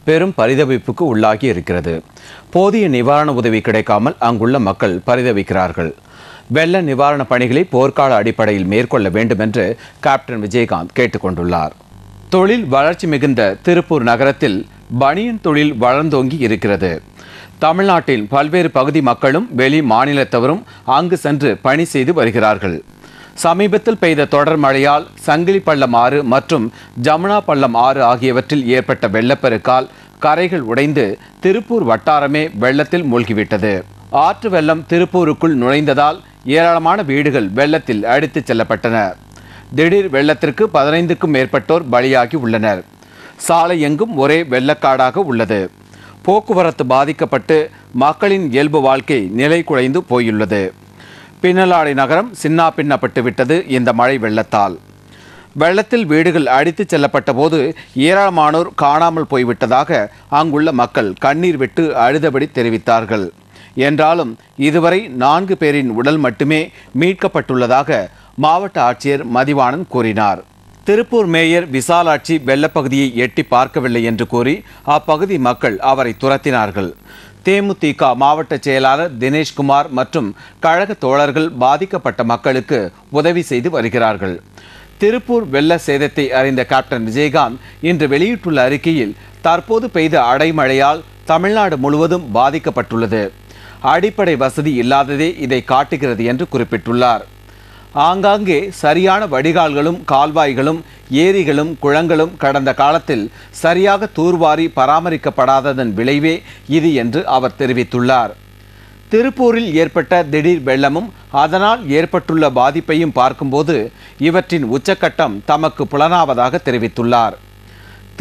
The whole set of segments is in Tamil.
பெரும் பரிதவிப்புக்கு உள்ளாகி இருக்கிறது. போதிய நிவாரண உதவி கிடைக்காமல் அங்குள்ள மக்கள் பரிதவிக்கிறார்கள். வெள்ள நிவாரண பணிகளை போர்க்கால அடிப்படையில் மேற்கொள்ள வேண்டும் என்று கேப்டன் விஜயகாந்த் கேட்டுக்கொண்டுள்ளார். தொழில் வளர்ச்சி மிகுந்த திருப்பூர் நகரத்தில் பனியன் தொழில் வளர்ந்தோங்கி இருக்கிறது. தமிழ்நாட்டின் பல்வேறு பகுதி மக்களும் வெளி மாநிலத்தவரும் அங்கு சென்று பணி செய்து வருகிறார்கள். சமீபத்தில் பெய்த தொடர் மழையால் சங்கிலி பள்ளம் ஆறு மற்றும் ஜமுனா பள்ளம் ஆறு ஆகியவற்றில் ஏற்பட்ட வெள்ளப்பெருக்கால் கரைகள் உடைந்து திருப்பூர் வட்டாரமே வெள்ளத்தில் மூழ்கிவிட்டது. ஆற்று வெள்ளம் திருப்பூருக்குள் நுழைந்ததால் ஏராளமான வீடுகள் வெள்ளத்தில் அடித்துச் செல்லப்பட்டன. திடீர் வெள்ளத்திற்கு 15க்கும் மேற்பட்டோர் பலியாகி உள்ளனர். சாலை எங்கும் ஒரே வெள்ளக்காடாக உள்ளது. போக்குவரத்து பாதிக்கப்பட்டு மக்களின் இயல்பு வாழ்க்கை நிலை குலைந்து போயுள்ளது. பின்னலாடை நகரம் சின்னாபின்னப்பட்டு விட்டது இந்த மழை வெள்ளத்தால். வெள்ளத்தில் வீடுகள் அடித்துச் செல்லப்பட்ட போது ஏராளமானோர் காணாமல் போய்விட்டதாக அங்குள்ள மக்கள் கண்ணீர் விட்டு அழுதபடி தெரிவித்தார்கள். என்றாலும் இதுவரை 4 பேரின் உடல் மட்டுமே மீட்கப்பட்டுள்ளதாக மாவட்ட ஆட்சியர் மதிவாணன் கூறினார். திருப்பூர் மேயர் விசாலாட்சி வெள்ளப்பகுதியை எட்டி பார்க்கவில்லை என்று கூறி அப்பகுதி மக்கள் அவரை துரத்தினார்கள். தேமுதிக மாவட்ட செயலாளர் தினேஷ்குமார் மற்றும் கழக தோழர்கள் பாதிக்கப்பட்ட மக்களுக்கு உதவி செய்து வருகிறார்கள். திருப்பூர் வெள்ள சேதத்தை அறிந்த கேப்டன் விஜயகாந்த் இன்று வெளியிட்டுள்ள அறிக்கையில் தற்போது பெய்த அடைமழையால் தமிழ்நாடு முழுவதும் பாதிக்கப்பட்டுள்ளது. அடிப்படை வசதி இல்லாததே இதை காட்டுகிறது என்று குறிப்பிட்டுள்ளார். ஆங்காங்கே சரியான வடிகால்களும் கால்வாய்களும் ஏரிகளும் குளங்களும் கடந்த காலத்தில் சரியாக தூர்வாரி பராமரிக்கப்படாததன் விளைவே இது என்று அவர் தெரிவித்துள்ளார். திருப்பூரில் ஏற்பட்ட திடீர் வெள்ளமும் அதனால் ஏற்பட்டுள்ள பாதிப்பையும் பார்க்கும்போது இவற்றின் உச்சக்கட்டம் தமக்கு புலனாவதாக தெரிவித்துள்ளார்.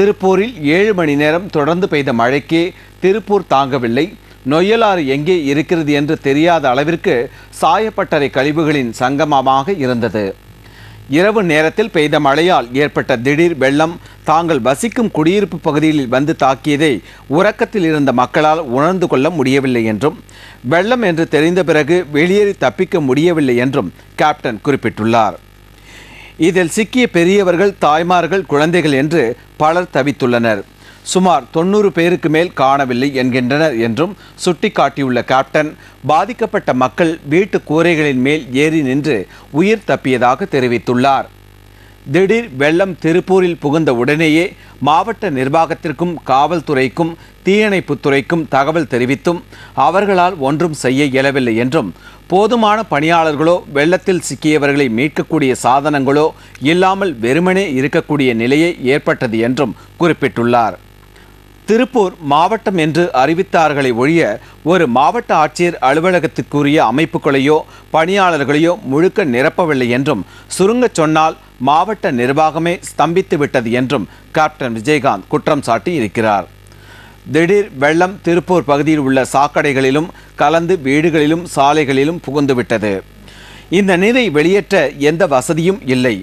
திருப்பூரில் 7 மணி நேரம் தொடர்ந்து பெய்த மழைக்கே திருப்பூர் தாங்கவில்லை. நொய்யலாறு எங்கே இருக்கிறது என்று தெரியாத அளவிற்கு சாயப்பட்டறை கழிவுகளின் சங்கமமாக இருந்தது. இரவு நேரத்தில் பெய்த மழையால் ஏற்பட்ட திடீர் வெள்ளம் தாங்கள் வசிக்கும் குடியிருப்பு பகுதியில் வந்து தாக்கியதை உறக்கத்தில் இருந்த மக்களால் உணர்ந்து கொள்ள முடியவில்லை என்றும், வெள்ளம் என்று தெரிந்த பிறகு வெளியேறி தப்பிக்க முடியவில்லை என்றும் கேப்டன் குறிப்பிட்டுள்ளார். இதில் சிக்கிய பெரியவர்கள், தாய்மார்கள், குழந்தைகள் என்று பலர் தவித்துள்ளனர். சுமார் 90 பேருக்கு மேல் காணவில்லை என்கின்றனர் என்றும் சுட்டிக்காட்டியுள்ள கேப்டன், பாதிக்கப்பட்ட மக்கள் வீட்டு கூரைகளின் மேல் ஏறி நின்று உயிர் தப்பியதாக தெரிவித்துள்ளார். திடீர் வெள்ளம் திருப்பூரில் புகுந்த உடனேயே மாவட்ட நிர்வாகத்திற்கும் காவல்துறைக்கும் தீயணைப்புத்துறைக்கும் தகவல் தெரிவித்தும் அவர்களால் ஒன்றும் செய்ய இயலவில்லை என்றும், போதுமான பணியாளர்களோ வெள்ளத்தில் சிக்கியவர்களை மீட்கக்கூடிய சாதனங்களோ இல்லாமல் வெறுமனே இருக்கக்கூடிய நிலையே ஏற்பட்டது என்றும் குறிப்பிட்டுள்ளார். திருப்பூர் மாவட்டம் என்று அறிவித்தார்களை ஒழிய ஒரு மாவட்ட ஆட்சியர் அலுவலகத்திற்குரிய அமைப்புகளையோ பணியாளர்களையோ முழுக்க நிரப்பவில்லை என்றும், சுருங்கச் சொன்னால் மாவட்ட நிர்வாகமே ஸ்தம்பித்து விட்டது என்றும் கேப்டன் விஜயகாந்த் குற்றம் சாட்டி இருக்கிறார். திடீர் வெள்ளம் திருப்பூர் பகுதியில் உள்ள சாக்கடைகளிலும் கலந்து வீடுகளிலும் சாலைகளிலும் புகுந்துவிட்டது. இந்த நீரை வெளியேற்ற எந்த வசதியும் இல்லை.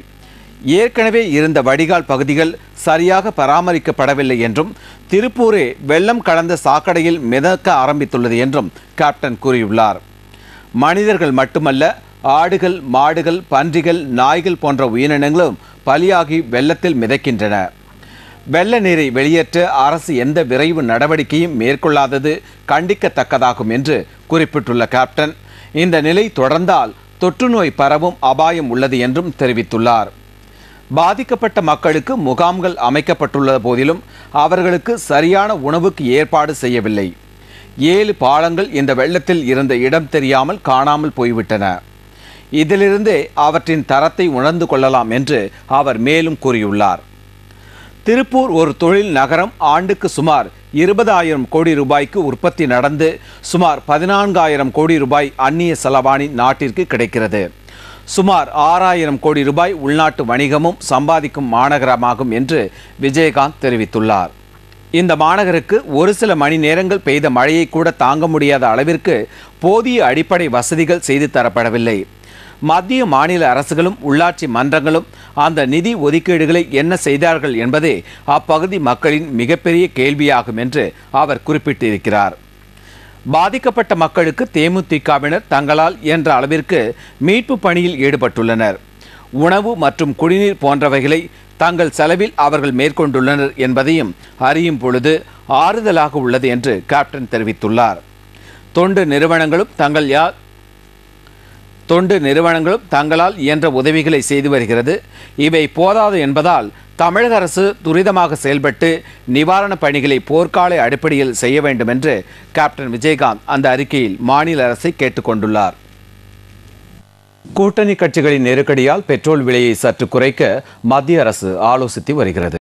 ஏற்கனவே இருந்த வடிகால் பகுதிகள் சரியாக பராமரிக்கப்படவில்லை என்றும், திருப்பூரே வெள்ளம் கலந்த சாக்கடையில் மிதக்க ஆரம்பித்துள்ளது என்றும் கேப்டன் கூறியுள்ளார். மனிதர்கள் மட்டுமல்ல, ஆடுகள், மாடுகள், பன்றிகள், நாய்கள் போன்ற உயிரினங்களும் பலியாகி வெள்ளத்தில் மிதக்கின்றன. வெள்ள நீரை வெளியேற்ற அரசு எந்த விரைவு நடவடிக்கையும் மேற்கொள்ளாதது கண்டிக்கத்தக்கதாகும் என்று குறிப்பிட்டுள்ள கேப்டன், இந்த நிலை தொடர்ந்தால் தொற்றுநோய் பரவும் அபாயம் உள்ளது என்றும் தெரிவித்துள்ளார். பாதிக்கப்பட்ட மக்களுக்கு முகாம்கள் அமைக்கப்பட்டுள்ள போதிலும் அவர்களுக்கு சரியான உணவுக்கு ஏற்பாடு செய்யவில்லை. 7 பாலங்கள் இந்த வெள்ளத்தில் இருந்த இடம் தெரியாமல் காணாமல் போய்விட்டன. இதிலிருந்தே அவற்றின் தரத்தை உணர்ந்து கொள்ளலாம் என்று அவர் மேலும் கூறியுள்ளார். திருப்பூர் ஒரு தொழில் நகரம். ஆண்டுக்கு சுமார் 20,000 கோடி ரூபாய்க்கு உற்பத்தி நடந்து சுமார் 14,000 கோடி ரூபாய் அந்நிய செலவாணி நாட்டிற்கு கிடைக்கிறது. சுமார் 6,000 கோடி ரூபாய் உள்நாட்டு வணிகமும் சம்பாதிக்கும் மாநகரமாகும் என்று விஜயகாந்த் தெரிவித்துள்ளார். இந்த மாநகருக்கு ஒரு சில மணி நேரங்கள் பெய்த மழையை கூட தாங்க முடியாத அளவிற்கு போதிய அடிப்படை வசதிகள் செய்து தரப்படவில்லை. மத்திய மாநில அரசுகளும் உள்ளாட்சி மன்றங்களும் அந்த நிதி ஒதுக்கீடுகளை என்ன செய்தார்கள் என்பதே அப்பகுதி மக்களின் மிகப்பெரிய கேள்வியாகும் என்று அவர் குறிப்பிட்டிருக்கிறார். பாதிக்கப்பட்ட மக்களுக்கு தேமுதிகவினர் தங்களால் இயன்ற அளவிற்கு மீட்பு பணியில் ஈடுபட்டுள்ளனர். உணவு மற்றும் குடிநீர் போன்றவைகளை தங்கள் செலவில் அவர்கள் மேற்கொண்டுள்ளனர் என்பதையும் அறியும் பொழுது ஆறுதலாக உள்ளது என்று கேப்டன் தெரிவித்துள்ளார். தொண்டு நிறுவனங்களும் தங்களால் இயன்ற உதவிகளை செய்து வருகிறது. இவை போதாது என்பதால் தமிழக அரசு துரிதமாக செயல்பட்டு நிவாரணப் பணிகளை போர்க்கால அடிப்படையில் செய்ய வேண்டும் என்று கேப்டன் விஜயகாந்த் அந்த அறிக்கையில் மாநில அரசை கேட்டுக்கொண்டுள்ளார். கூட்டணி கட்சிகளின் நெருக்கடியால் பெட்ரோல் விலையை சற்று குறைக்க மத்திய அரசு ஆலோசித்து வருகிறது.